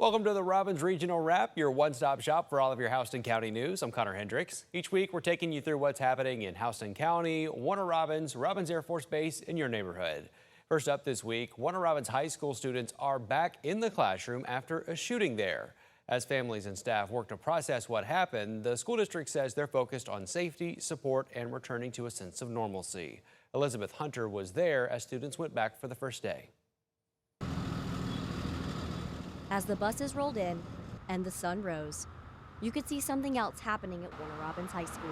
Welcome to the Robbins Regional Wrap, your one-stop shop for all of your Houston County news. I'm Connor Hendricks. Each week, we're taking you through what's happening in Houston County, Warner Robins, Robbins Air Force Base, in your neighborhood. First up this week, Warner Robins High School students are back in the classroom after a shooting there. As families and staff work to process what happened, the school district says they're focused on safety, support, and returning to a sense of normalcy. Elizabeth Hunter was there as students went back for the first day. As the buses rolled in and the sun rose, you could see something else happening at Warner Robins High School.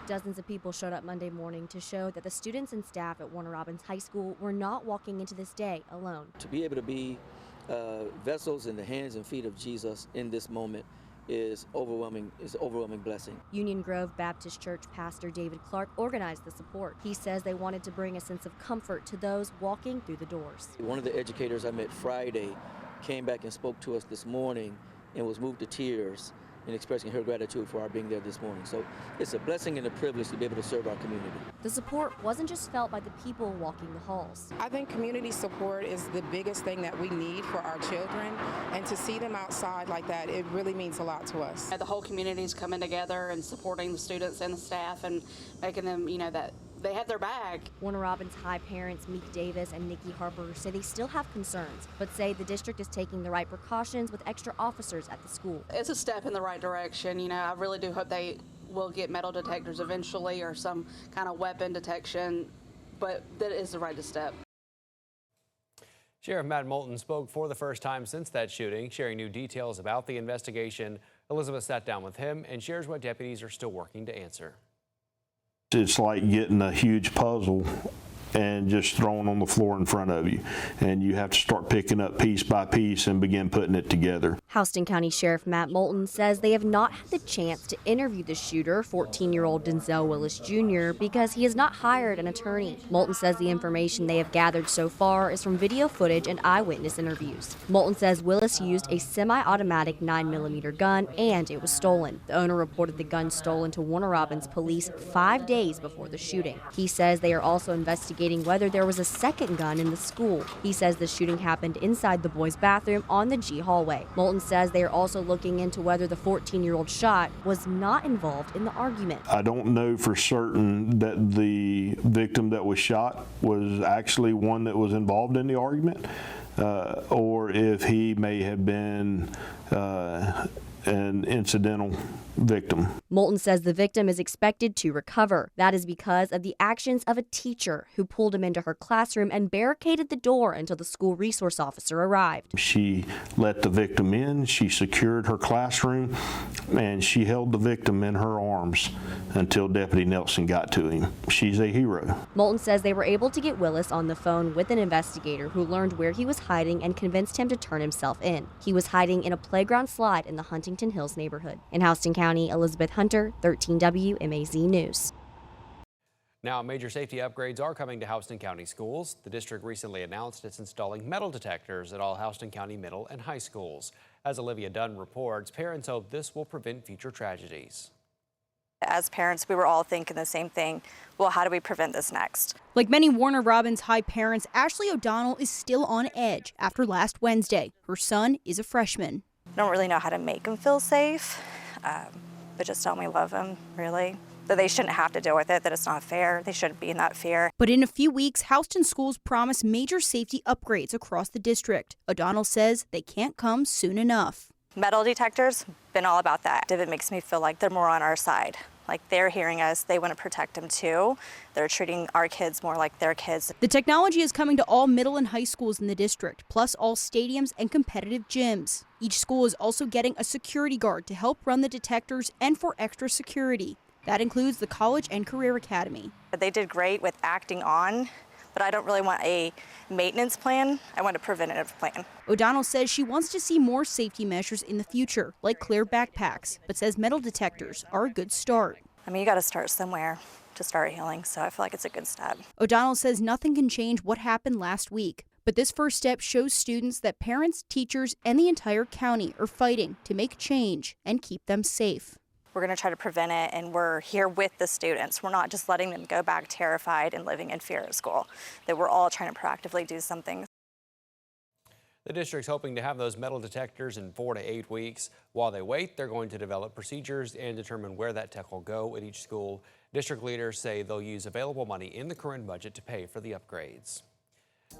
Dozens of people showed up Monday morning to show that the students and staff at Warner Robins High School were not walking into this day alone. To be able to be vessels in the hands and feet of Jesus in this moment is overwhelming blessing. Union Grove Baptist Church pastor David Clark organized the support. He says they wanted to bring a sense of comfort to those walking through the doors. One of the educators I met Friday came back and spoke to us this morning and was moved to tears in expressing her gratitude for our being there this morning. So it's a blessing and a privilege to be able to serve our community. The support wasn't just felt by the people walking the halls. I think community support is the biggest thing that we need for our children, and to see them outside like that, it really means a lot to us. The whole community is coming together and supporting the students and the staff and making them, that they have their back. Warner Robins High parents Meek Davis and Nikki Harper say they still have concerns, but say the district is taking the right precautions with extra officers at the school. It's a step in the right direction. I really do hope they will get metal detectors eventually or some kind of weapon detection, but that is the right step. Sheriff Matt Moulton spoke for the first time since that shooting, sharing new details about the investigation. Elizabeth sat down with him and shares what deputies are still working to answer. It's like getting a huge puzzle and just throwing on the floor in front of you. And you have to start picking up piece by piece and begin putting it together. Houston County Sheriff Matt Moulton says they have not had the chance to interview the shooter, 14-year-old Denzel Willis Jr., because he has not hired an attorney. Moulton says the information they have gathered so far is from video footage and eyewitness interviews. Moulton says Willis used a semi-automatic 9mm gun and it was stolen. The owner reported the gun stolen to Warner Robins police 5 days before the shooting. He says they are also investigating whether there was a second gun in the school. He says the shooting happened inside the boys' bathroom on the G hallway. Moulton says they are also looking into whether the 14-year-old shot was not involved in the argument. I don't know for certain that the victim that was shot was actually one that was involved in the argument, or if he may have been an incidental victim. Moulton says the victim is expected to recover. That is because of the actions of a teacher who pulled him into her classroom and barricaded the door until the school resource officer arrived. She let the victim in, she secured her classroom, and she held the victim in her arms until Deputy Nelson got to him. She's a hero. Moulton says they were able to get Willis on the phone with an investigator who learned where he was hiding and convinced him to turn himself in. He was hiding in a playground slide in the Huntington Hills neighborhood. In Houston County, Elizabeth Hunter, 13 WMAZ News. Now, major safety upgrades are coming to Houston County schools. The district recently announced it's installing metal detectors at all Houston County middle and high schools. As Olivia Dunn reports, parents hope this will prevent future tragedies. As parents, we were all thinking the same thing. Well, how do we prevent this next? Like many Warner Robins High parents, Ashley O'Donnell is still on edge after last Wednesday. Her son is a freshman. I don't really know how to make them feel safe, but just tell me love them, really. That they shouldn't have to deal with it, that it's not fair. They shouldn't be in that fear. But in a few weeks, Houston schools promise major safety upgrades across the district. O'Donnell says they can't come soon enough. Metal detectors, been all about that. It makes me feel like they're more on our side. Like they're hearing us, they want to protect them too. They're treating our kids more like their kids. The technology is coming to all middle and high schools in the district, plus all stadiums and competitive gyms. Each school is also getting a security guard to help run the detectors and for extra security. That includes the College and Career Academy. They did great with acting on, but I don't really want a maintenance plan. I want a preventative plan. O'Donnell says she wants to see more safety measures in the future, like clear backpacks, but says metal detectors are a good start. I mean, you got to start somewhere to start healing, so I feel like it's a good step. O'Donnell says nothing can change what happened last week, but this first step shows students that parents, teachers, and the entire county are fighting to make change and keep them safe. We're going to try to prevent it, and we're here with the students. We're not just letting them go back terrified and living in fear at school, that we're all trying to proactively do something. The district's hoping to have those metal detectors in 4 to 8 weeks. While they wait, they're going to develop procedures and determine where that tech will go at each school. District leaders say they'll use available money in the current budget to pay for the upgrades.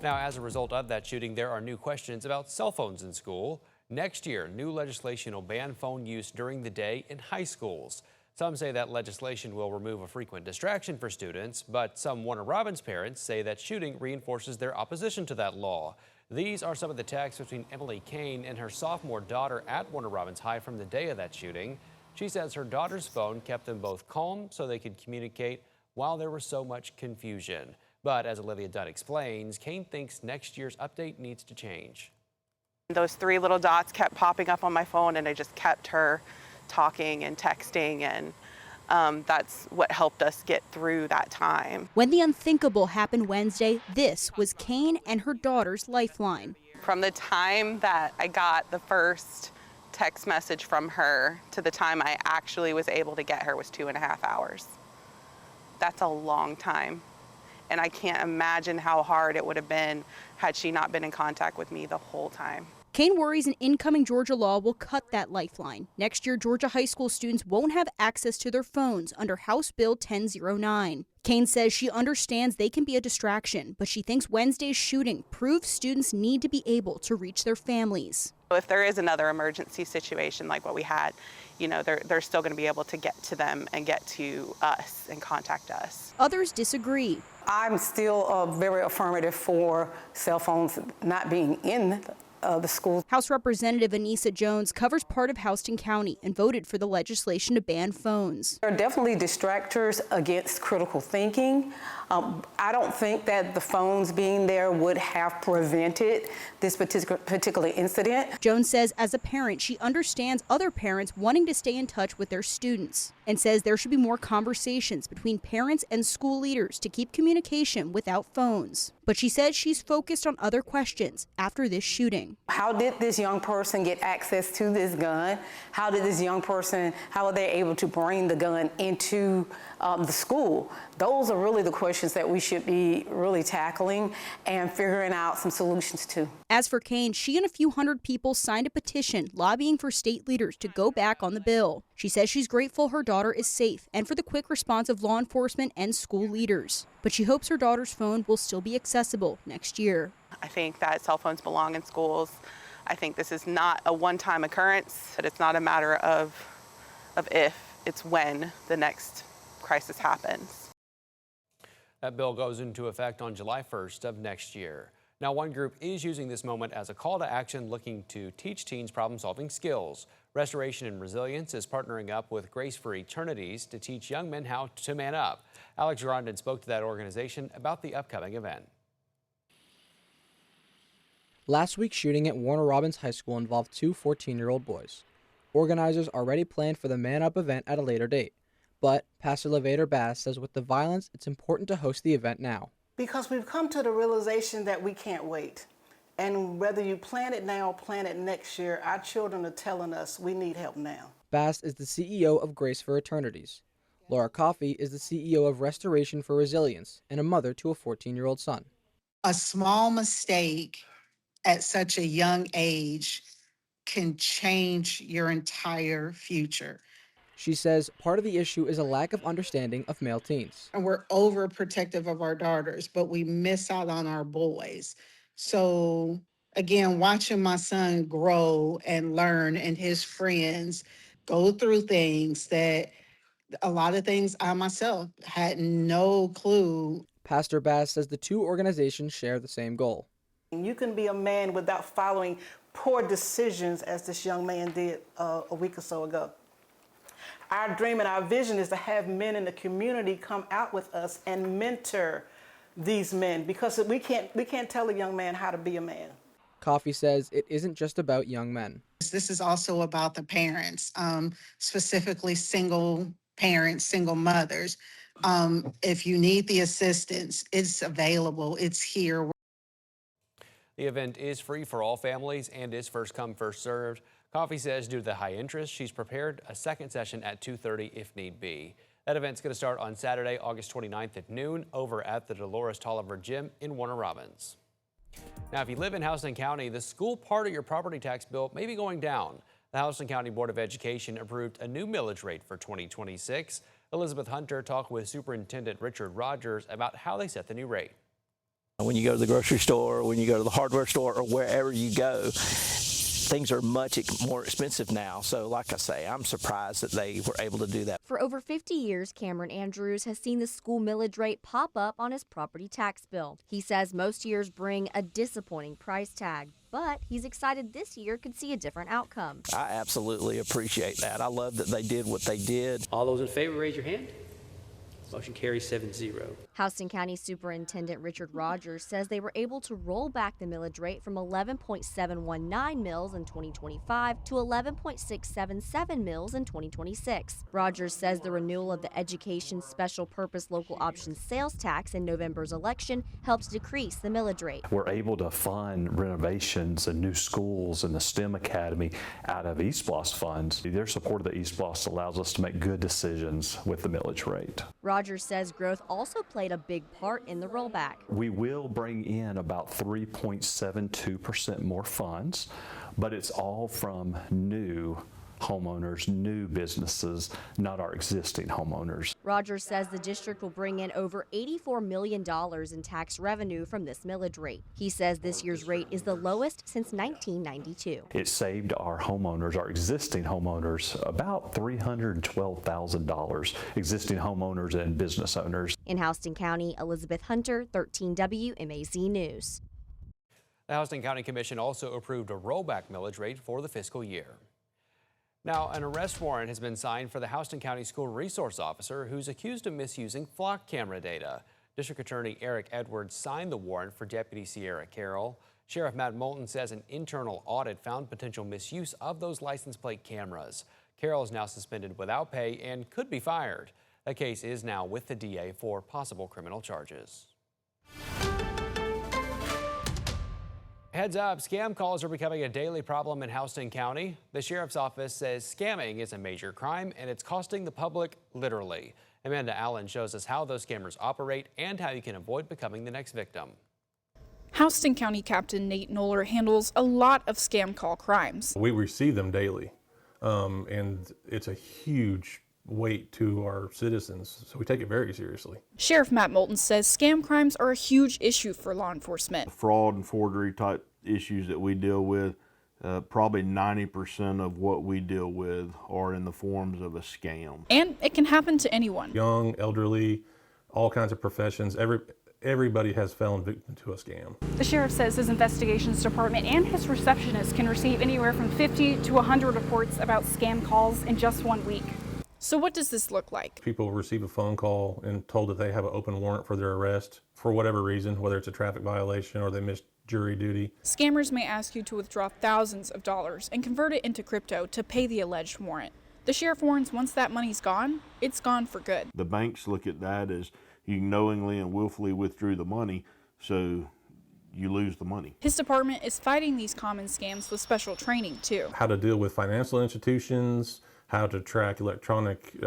Now, as a result of that shooting, there are new questions about cell phones in school. Next year, new legislation will ban phone use during the day in high schools. Some say that legislation will remove a frequent distraction for students, but some Warner Robins parents say that shooting reinforces their opposition to that law. These are some of the texts between Emily Kane and her sophomore daughter at Warner Robins High from the day of that shooting. She says her daughter's phone kept them both calm so they could communicate while there was so much confusion. But as Olivia Dunn explains, Kane thinks next year's update needs to change. Those 3 little dots kept popping up on my phone, and I just kept her talking and texting, and that's what helped us get through that time. When the unthinkable happened Wednesday, this was Kane and her daughter's lifeline. From the time that I got the first text message from her to the time I actually was able to get her was 2.5 hours. That's a long time. And I can't imagine how hard it would have been had she not been in contact with me the whole time. Kane worries an incoming Georgia law will cut that lifeline. Next year, Georgia high school students won't have access to their phones under House Bill 1009. Kane says she understands they can be a distraction, but she thinks Wednesday's shooting proves students need to be able to reach their families. If there is another emergency situation like what we had, they're still going to be able to get to them and get to us and contact us. Others disagree. I'm still very affirmative for cell phones not being in the schools. House Representative Anissa Jones covers part of Houston County and voted for the legislation to ban phones. There are definitely distractors against critical thinking. I don't think that the phones being there would have prevented this particular incident. Jones says as a parent, she understands other parents wanting to stay in touch with their students and says there should be more conversations between parents and school leaders to keep communication without phones. But she says she's focused on other questions after this shooting. How did this young person get access to this gun? How are they able to bring the gun into the school? Those are really the questions that we should be really tackling and figuring out some solutions to. As for Kane, she and a few hundred people signed a petition lobbying for state leaders to go back on the bill. She says she's grateful her daughter is safe and for the quick response of law enforcement and school leaders. But she hopes her daughter's phone will still be accessible next year. I think that cell phones belong in schools. I think this is not a one-time occurrence, that it's not a matter of if, it's when the next crisis happens. That bill goes into effect on July 1st of next year. Now, one group is using this moment as a call to action looking to teach teens problem-solving skills. Restoration and Resilience is partnering up with Grace for Eternities to teach young men how to man up. Alex Rondon spoke to that organization about the upcoming event. Last week's shooting at Warner Robins High School involved 2 14-year-old boys. Organizers already planned for the Man Up event at a later date, but Pastor Levator Bass says with the violence, it's important to host the event now. Because we've come to the realization that we can't wait. And whether you plan it now or plan it next year, our children are telling us we need help now. Bass is the CEO of Grace for Eternities. Laura Coffey is the CEO of Restoration for Resilience and a mother to a 14-year-old son. A small mistake at such a young age can change your entire future. She says part of the issue is a lack of understanding of male teens. And we're overprotective of our daughters, but we miss out on our boys. So again, watching my son grow and learn and his friends go through things that a lot of things I myself had no clue. Pastor Bass says the 2 organizations share the same goal. You can be a man without following poor decisions as this young man did a week or so ago. Our dream and our vision is to have men in the community come out with us and mentor these men, because we can't tell a young man how to be a man. Coffey says it isn't just about young men. This is also about the parents, specifically single parents, single mothers. If you need the assistance, it's available, it's here. The event is free for all families and is first come, first served. Coffey says due to the high interest, she's prepared a second session at 2:30 if need be. That event's going to start on Saturday, August 29th at noon over at the Dolores Tolliver Gym in Warner Robins. Now, if you live in Houston County, the school part of your property tax bill may be going down. The Houston County Board of Education approved a new millage rate for 2026. Elizabeth Hunter talked with Superintendent Richard Rogers about how they set the new rate. When you go to the grocery store, when you go to the hardware store, or wherever you go, things are much more expensive now. So like I say, I'm surprised that they were able to do that. For over 50 years, Cameron Andrews has seen the school millage rate pop up on his property tax bill. He says most years bring a disappointing price tag, but he's excited this year could see a different outcome. I absolutely appreciate that. I love that they did what they did. All those in favor, raise your hand. Motion carries 7-0. Houston County Superintendent Richard Rogers says they were able to roll back the millage rate from 11.719 mils in 2025 to 11.677 mils in 2026. Rogers says the renewal of the Education Special Purpose Local Option Sales Tax in November's election helps decrease the millage rate. We're able to fund renovations and new schools and the STEM Academy out of East Bluff's funds. Their support of the East Bluffs allows us to make good decisions with the millage rate. Rogers says growth also played a big part in the rollback. We will bring in about 3.72% more funds, but it's all from new homeowners, new businesses, not our existing homeowners. Rogers says the district will bring in over $84 million in tax revenue from this millage rate. He says this year's rate is the lowest since 1992. It saved our homeowners, our existing homeowners, about $312,000, existing homeowners and business owners. In Houston County, Elizabeth Hunter, 13 WMAZ News. The Houston County Commission also approved a rollback millage rate for the fiscal year. Now, an arrest warrant has been signed for the Houston County School Resource Officer who's accused of misusing flock camera data. District Attorney Eric Edwards signed the warrant for Deputy Sierra Carroll. Sheriff Matt Moulton says an internal audit found potential misuse of those license plate cameras. Carroll is now suspended without pay and could be fired. The case is now with the DA for possible criminal charges. Heads up, scam calls are becoming a daily problem in Houston County. The Sheriff's Office says scamming is a major crime and it's costing the public literally. Amanda Allen shows us how those scammers operate and how you can avoid becoming the next victim. Houston County Captain Nate Noller handles a lot of scam call crimes. We receive them daily, and it's a huge weight to our citizens, so we take it very seriously. Sheriff Matt Moulton says scam crimes are a huge issue for law enforcement. Fraud and forgery type issues that we deal with, probably 90% of what we deal with are in the forms of a scam. And it can happen to anyone. Young, elderly, all kinds of professions, everybody has fallen victim to a scam. The sheriff says his investigations department and his receptionist can receive anywhere from 50 to 100 reports about scam calls in just 1 week. So what does this look like? People receive a phone call and told that they have an open warrant for their arrest for whatever reason, whether it's a traffic violation or they missed jury duty. Scammers may ask you to withdraw thousands of dollars and convert it into crypto to pay the alleged warrant. The sheriff warns once that money's gone, it's gone for good. The banks look at that as you knowingly and willfully withdrew the money, so you lose the money. His department is fighting these common scams with special training too. How to deal with financial institutions, how to track electronic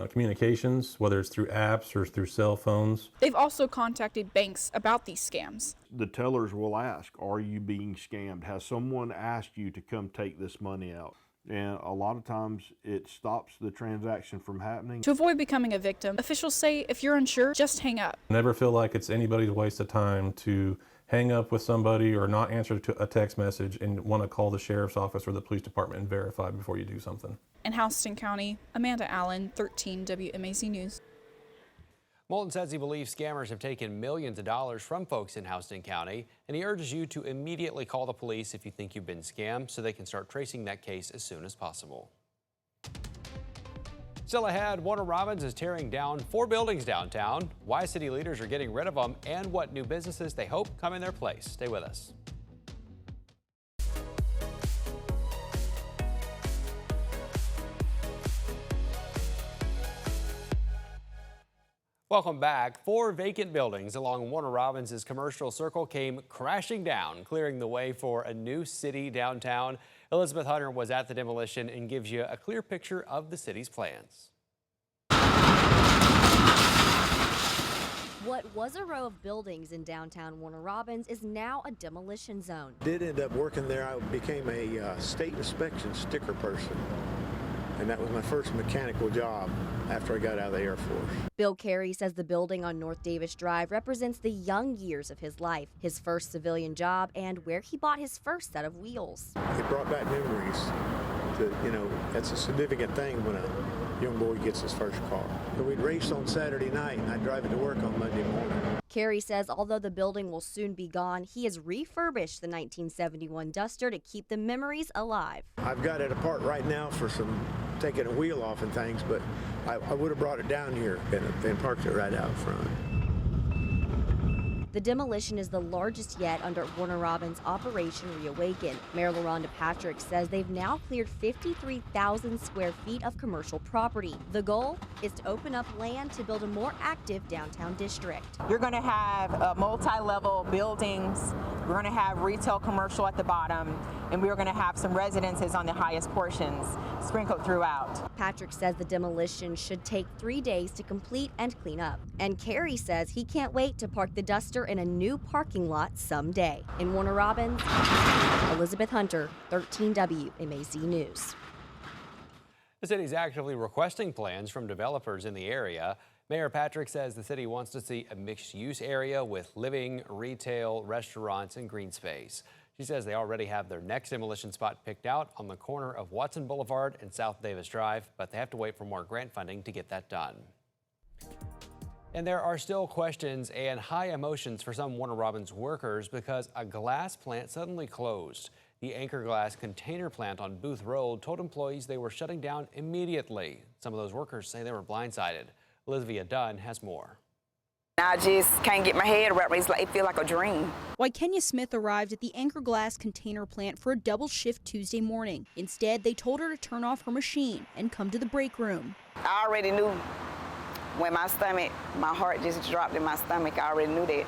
communications, whether it's through apps or through cell phones. They've also contacted banks about these scams. The tellers will ask, are you being scammed? Has someone asked you to come take this money out? And a lot of times it stops the transaction from happening. To avoid becoming a victim, officials say if you're unsure, just hang up. Never feel like it's anybody's waste of time to hang up with somebody or not answer to a text message and want to call the sheriff's office or the police department and verify before you do something. In Houston County, Amanda Allen, 13 WMAZ News. Moulton says he believes scammers have taken millions of dollars from folks in Houston County, and he urges you to immediately call the police if you think you've been scammed so they can start tracing that case as soon as possible. Still ahead, Warner Robins is tearing down 4 buildings downtown, why city leaders are getting rid of them, and what new businesses they hope come in their place. Stay with us. Welcome back. 4 vacant buildings along Warner Robins' Commercial Circle came crashing down, clearing the way for a new city downtown. Elizabeth Hunter was at the demolition and gives you a clear picture of the city's plans. What was a row of buildings in downtown Warner Robins is now a demolition zone. Did end up working there. I became a state inspection sticker person. And that was my first mechanical job after I got out of the Air Force. Bill Carey says the building on North Davis Drive represents the young years of his life, his first civilian job, and where he bought his first set of wheels. It brought back memories. That's a significant thing when a young boy gets his first car. We'd race on Saturday night, and I'd drive it to work on Monday morning. Carey says although the building will soon be gone, he has refurbished the 1971 Duster to keep the memories alive. I've got it apart right now for taking a wheel off and things, but I would have brought it down here and parked it right out front. The demolition is the largest yet under Warner Robins' Operation Reawaken. Mayor LaRhonda Patrick says they've now cleared 53,000 square feet of commercial property. The goal is to open up land to build a more active downtown district. You're going to have multi-level buildings. We're going to have retail commercial at the bottom, and we're going to have some residences on the highest portions sprinkled throughout. Patrick says the demolition should take 3 days to complete and clean up. And Carey says he can't wait to park the Duster in a new parking lot someday. In Warner Robins, Elizabeth Hunter, 13 WMAZ News. The city's actively requesting plans from developers in the area. Mayor Patrick says the city wants to see a mixed-use area with living, retail, restaurants, and green space. She says they already have their next demolition spot picked out on the corner of Watson Boulevard and South Davis Drive, but they have to wait for more grant funding to get that done. And there are still questions and high emotions for some Warner Robins workers because a glass plant suddenly closed. The Anchor Glass container plant on Booth Road told employees they were shutting down immediately. Some of those workers say they were blindsided. Olivia Dunn has more. I just can't get my head around it. It feels like a dream. Why Kenya Smith arrived at the Anchor Glass container plant for a double shift Tuesday morning. Instead, they told her to turn off her machine and come to the break room. I already knew when my heart just dropped in my stomach. I already knew that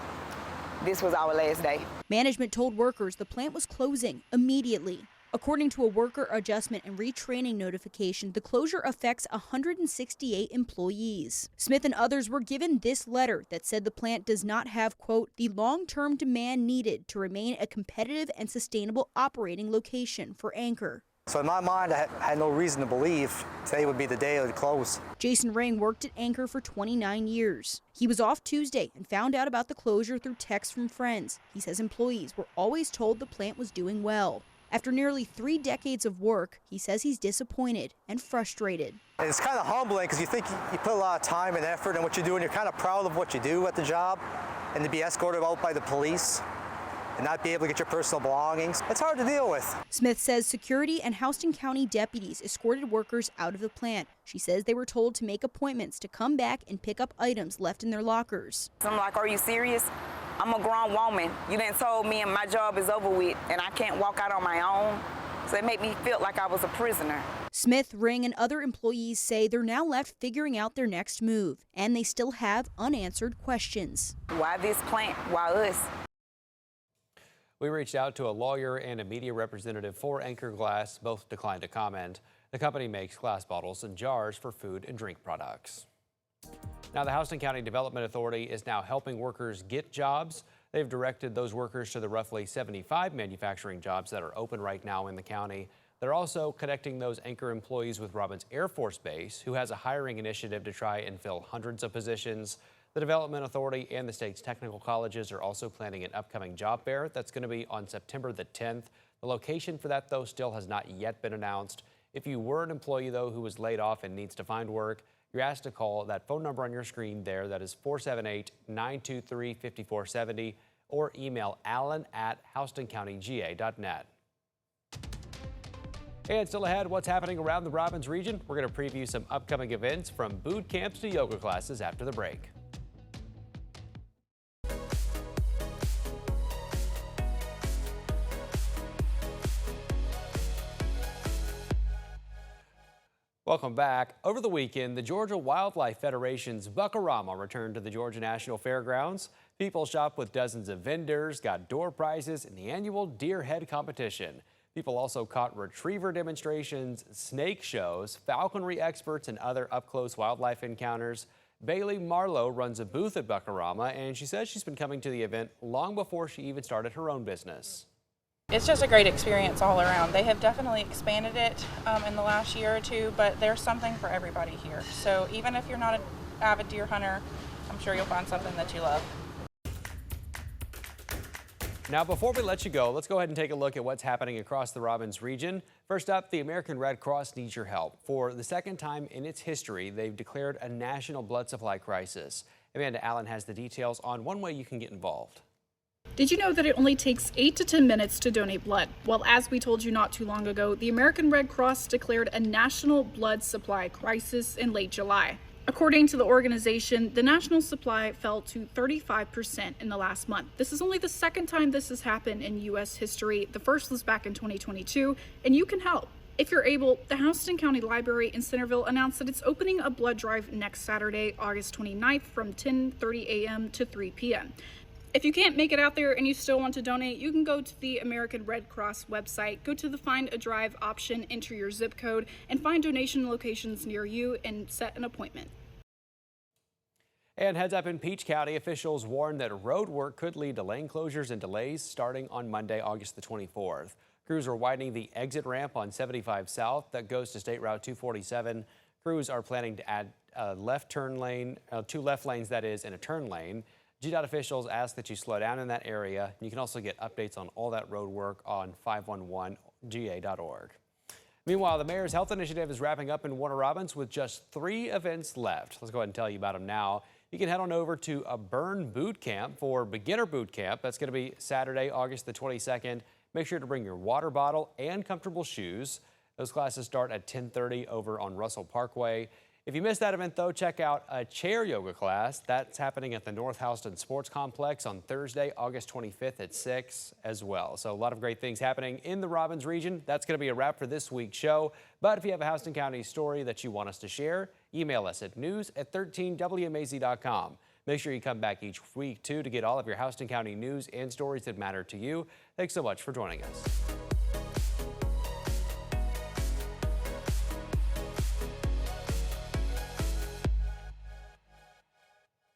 this was our last day. Management told workers the plant was closing immediately. According to a worker adjustment and retraining notification, the closure affects 168 employees. Smith and others were given this letter that said the plant does not have, quote, the long-term demand needed to remain a competitive and sustainable operating location for Anchor. So in my mind, I had no reason to believe today would be the day it would close. Jason Ring worked at Anchor for 29 years. He was off Tuesday and found out about the closure through texts from friends. He says employees were always told the plant was doing well. After nearly 3 decades of work, he says he's disappointed and frustrated. It's kind of humbling because you think you put a lot of time and effort in what you do, and you're kind of proud of what you do at the job, and to be escorted out by the police and not be able to get your personal belongings, it's hard to deal with. Smith says security and Houston County deputies escorted workers out of the plant. She says they were told to make appointments to come back and pick up items left in their lockers. I'm like, are you serious? I'm a grown woman. You done told me and my job is over with and I can't walk out on my own. So it made me feel like I was a prisoner. Smith, Ring, and other employees say they're now left figuring out their next move, and they still have unanswered questions. Why this plant? Why us? We reached out to a lawyer and a media representative for Anchor Glass. Both declined to comment. The company makes glass bottles and jars for food and drink products. Now, the Houston County Development Authority is now helping workers get jobs. They've directed those workers to the roughly 75 manufacturing jobs that are open right now in the county. They're also connecting those Anchor employees with Robins Air Force Base, who has a hiring initiative to try and fill hundreds of positions. The Development Authority and the state's technical colleges are also planning an upcoming job fair that's going to be on September the 10th. The location for that, though, still has not yet been announced. If you were an employee, though, who was laid off and needs to find work, you're asked to call that phone number on your screen there. That is 478-923-5470, or email allen@houstoncountyga.net. And still ahead, what's happening around the Robins region? We're going to preview some upcoming events from boot camps to yoga classes after the break. Welcome back. Over the weekend, the Georgia Wildlife Federation's Buck-A-Rama returned to the Georgia National Fairgrounds. People shopped with dozens of vendors, got door prizes, in the annual deer head competition. People also caught retriever demonstrations, snake shows, falconry experts, and other up-close wildlife encounters. Bailey Marlowe runs a booth at Buckarama, and she says she's been coming to the event long before she even started her own business. It's just a great experience all around. They have definitely expanded it in the last year or two, but there's something for everybody here. So even if you're not an avid deer hunter, I'm sure you'll find something that you love. Now, before we let you go, let's go ahead and take a look at what's happening across the Robbins region. First up, the American Red Cross needs your help. For the second time in its history, they've declared a national blood supply crisis. Amanda Allen has the details on one way you can get involved. Did you know that it only takes 8 to 10 minutes to donate blood? Well, as we told you not too long ago, the American Red Cross declared a national blood supply crisis in late July. According to the organization, the national supply fell to 35% in the last month. This is only the second time this has happened in U.S. history. The first was back in 2022, and you can help. If you're able, the Houston County Library in Centerville announced that it's opening a blood drive next Saturday, August 29th from 10:30 a.m. to 3 p.m. If you can't make it out there and you still want to donate, you can go to the American Red Cross website, go to the Find a Drive option, enter your zip code, and find donation locations near you and set an appointment. And heads up in Peach County, officials warn that road work could lead to lane closures and delays starting on Monday, August the 24th. Crews are widening the exit ramp on 75 South that goes to State Route 247. Crews are planning to add a left turn lane, 2 left lanes that is, and a turn lane. GDOT officials ask that you slow down in that area. You can also get updates on all that road work on 511ga.org. Meanwhile, the Mayor's Health Initiative is wrapping up in Warner Robins with just 3 events left. Let's go ahead and tell you about them now. You can head on over to a Burn Boot Camp for Beginner Boot Camp. That's going to be Saturday, August the 22nd. Make sure to bring your water bottle and comfortable shoes. Those classes start at 10:30 over on Russell Parkway. If you missed that event, though, check out a chair yoga class. That's happening at the North Houston Sports Complex on Thursday, August 25th at 6 as well. So a lot of great things happening in the Robbins region. That's going to be a wrap for this week's show. But if you have a Houston County story that you want us to share, email us at news@13wmaz.com. Make sure you come back each week, too, to get all of your Houston County news and stories that matter to you. Thanks so much for joining us.